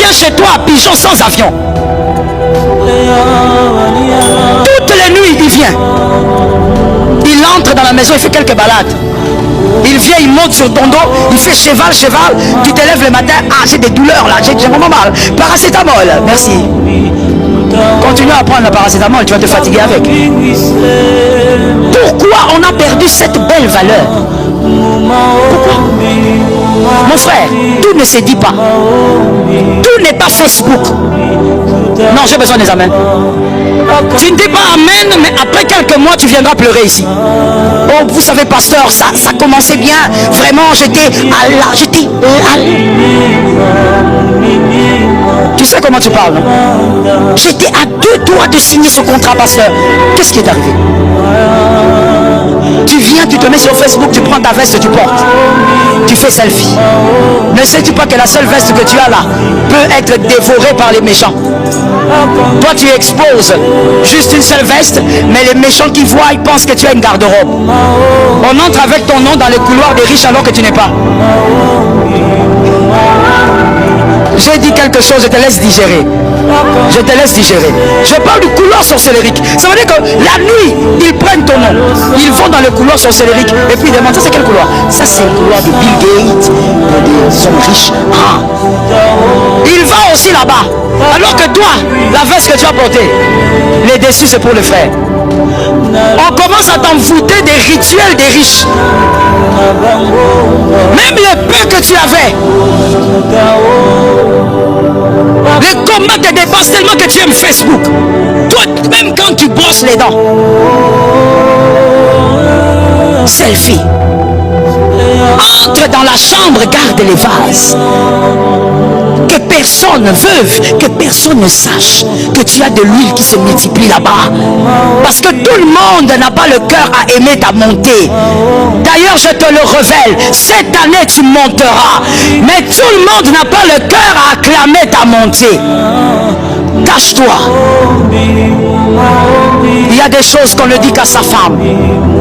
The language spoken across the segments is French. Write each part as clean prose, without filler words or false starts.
vient chez toi à pigeon sans avion. Toutes les nuits, il vient. Il entre dans la maison, il fait quelques balades. Il vient, il monte sur ton dos, il fait cheval. Tu te lèves le matin, ah j'ai des douleurs là, j'ai vraiment mal. Paracétamol, merci. Continue à prendre le paracétamol, tu vas te fatiguer avec. Pourquoi on a perdu cette belle valeur? Pourquoi? Mon frère, tout ne se dit pas. Tout n'est pas Facebook. Non, j'ai besoin des amens. Tu ne dis pas amen, mais après quelques mois, tu viendras pleurer ici. Oh, vous savez, pasteur, ça commençait bien. Vraiment, j'étais là. Tu sais comment tu parles, non? J'étais à 2 doigts de signer ce contrat, pasteur. Qu'est-ce qui est arrivé? Tu viens, tu te mets sur Facebook, tu prends ta veste, tu portes. Tu fais selfie. Ne sais-tu pas que la seule veste que tu as là peut être dévorée par les méchants? Toi, tu exposes juste une seule veste, mais les méchants qui voient, ils pensent que tu as une garde-robe. On entre avec ton nom dans les couloirs des riches alors que tu n'es pas. J'ai dit quelque chose, je te laisse digérer. Je te laisse digérer. Je parle du couloir sorcellérique. Ça veut dire que la nuit, ils prennent ton nom. Ils vont dans le couloir sorcellérique et puis ils demandent, ça c'est quel couloir? Ça c'est le couloir de Bill Gates. Ils sont riches. Ah. Il va aussi là-bas. Alors que toi, la veste que tu as portée, les dessus c'est pour le faire. On commence à t'envoûter des rituels des riches. Même le peu que tu avais, les combats te dépassent tellement que tu aimes Facebook. Toi, même quand tu brosses les dents, selfie. Entre dans la chambre, garde les vases. Que personne ne veuve, que personne ne sache que tu as de l'huile qui se multiplie là-bas. Parce que tout le monde n'a pas le cœur à aimer ta montée. D'ailleurs, je te le révèle, cette année tu monteras. Mais tout le monde n'a pas le cœur à acclamer ta montée. Cache-toi. Il y a des choses qu'on ne dit qu'à sa femme.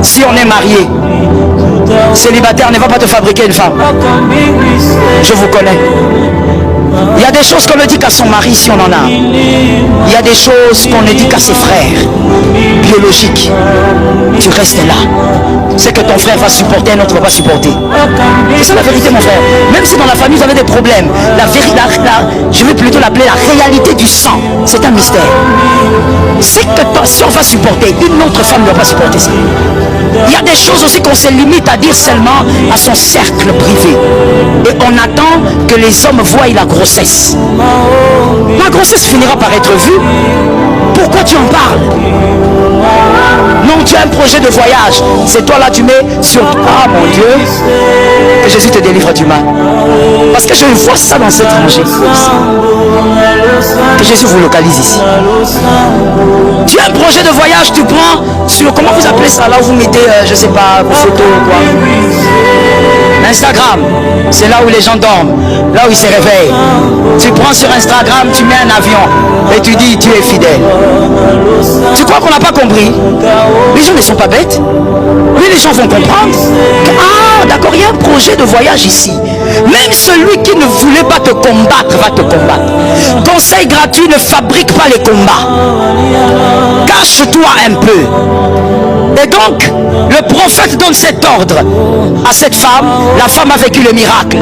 Si on est marié, célibataire ne va pas te fabriquer une femme. Je vous connais. Il y a des choses qu'on ne dit qu'à son mari si on en a. Il y a des choses qu'on ne dit qu'à ses frères biologiques. Tu restes là. C'est que ton frère va supporter, un autre ne va pas supporter. C'est ça la vérité, mon frère. Même si dans la famille vous avez des problèmes, je vais plutôt l'appeler la réalité du sang. C'est un mystère. C'est que si on va supporter, une autre femme ne va pas supporter ça. Il y a des choses aussi qu'on se limite à dire seulement à son cercle privé. Et on attend que les hommes voient la grossesse. La grossesse finira par être vue. Pourquoi tu en parles? Non, tu as un projet de voyage. C'est toi là, tu mets sur... Ah mon Dieu, que Jésus te délivre du mal. Parce que je vois ça dans cet étranger. Que Jésus vous localise ici. Tu as un projet de voyage, tu prends sur... Comment vous appelez ça? Là où vous mettez, je sais pas, vos photos ou quoi. Instagram, c'est là où les gens dorment, là où ils se réveillent. Tu prends sur Instagram, tu mets un avion et tu dis tu es fidèle. Tu crois qu'on n'a pas compris? Les gens ne sont pas bêtes. Mais les gens vont comprendre. Ah, d'accord, il y a un projet de voyage ici. Même celui qui ne voulait pas te combattre va te combattre. Conseil gratuit, ne fabrique pas les combats. Cache-toi un peu. Et donc, le prophète donne cet ordre à cette femme. La femme a vécu le miracle.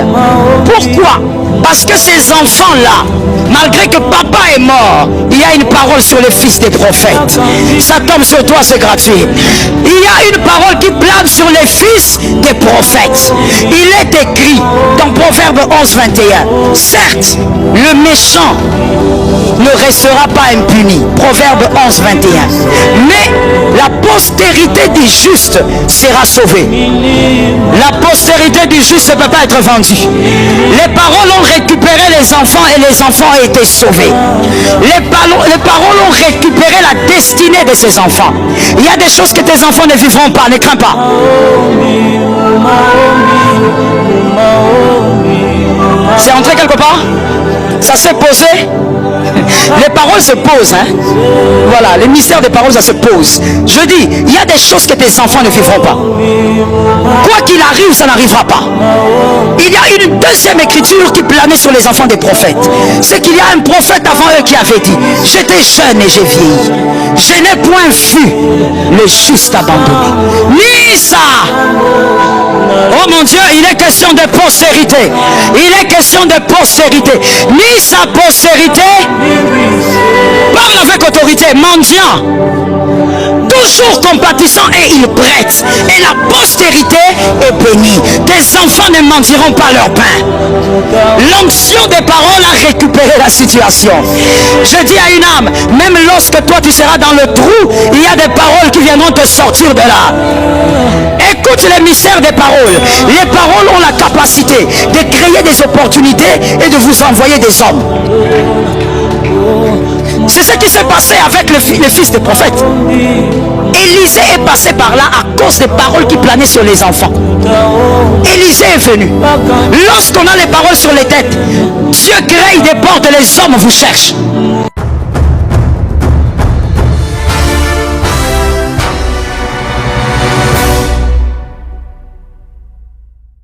Pourquoi? Parce que ces enfants-là, malgré que papa est mort, il y a une parole sur les fils des prophètes. Ça tombe sur toi, c'est gratuit. Il y a une parole qui plane sur les fils des prophètes. Il est écrit dans Proverbe 11, 21. Certes, le méchant ne restera pas impuni. Proverbe 11, 21. Mais la postérité du juste sera sauvée. La postérité du juste ne peut pas être vendue. Les paroles ont récupéré les enfants et les enfants ont été sauvés. Les paroles ont récupéré la destinée de ces enfants. Il y a des choses que tes enfants ne vivront pas, ne crains pas. C'est entré quelque part? Ça s'est posé? Les paroles se posent. Hein? Voilà, le mystère des paroles, ça se pose. Je dis, il y a des choses que tes enfants ne vivront pas. Quoi qu'il arrive, ça n'arrivera pas. Il y a une deuxième écriture qui planait sur les enfants des prophètes. C'est qu'il y a un prophète avant eux qui avait dit, j'étais jeune et j'ai vieilli. Je n'ai point vu le juste abandonné. Ni ça. Oh mon Dieu, il est question de postérité. Il est question de postérité. Ni sa postérité. Parle avec autorité. Mendiant. Toujours compatissant et il prête. Et la postérité est bénie. Tes enfants ne mendieront pas leur pain. L'onction des paroles a récupéré la situation. Je dis à une âme, même lorsque toi tu seras dans le trou, il y a des paroles qui viendront te sortir de là. Écoute les mystères des paroles. Les paroles ont la capacité de créer des opportunités et de vous envoyer des hommes. C'est ce qui s'est passé avec le fils des prophètes. Élisée est passé par là à cause des paroles qui planaient sur les enfants. Élisée est venu. Lorsqu'on a les paroles sur les têtes, Dieu crée des portes et les hommes vous cherchent.